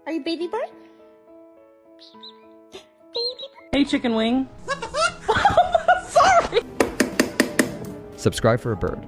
Are you baby bird? Hey, chicken wing. Sorry. Subscribe for a bird.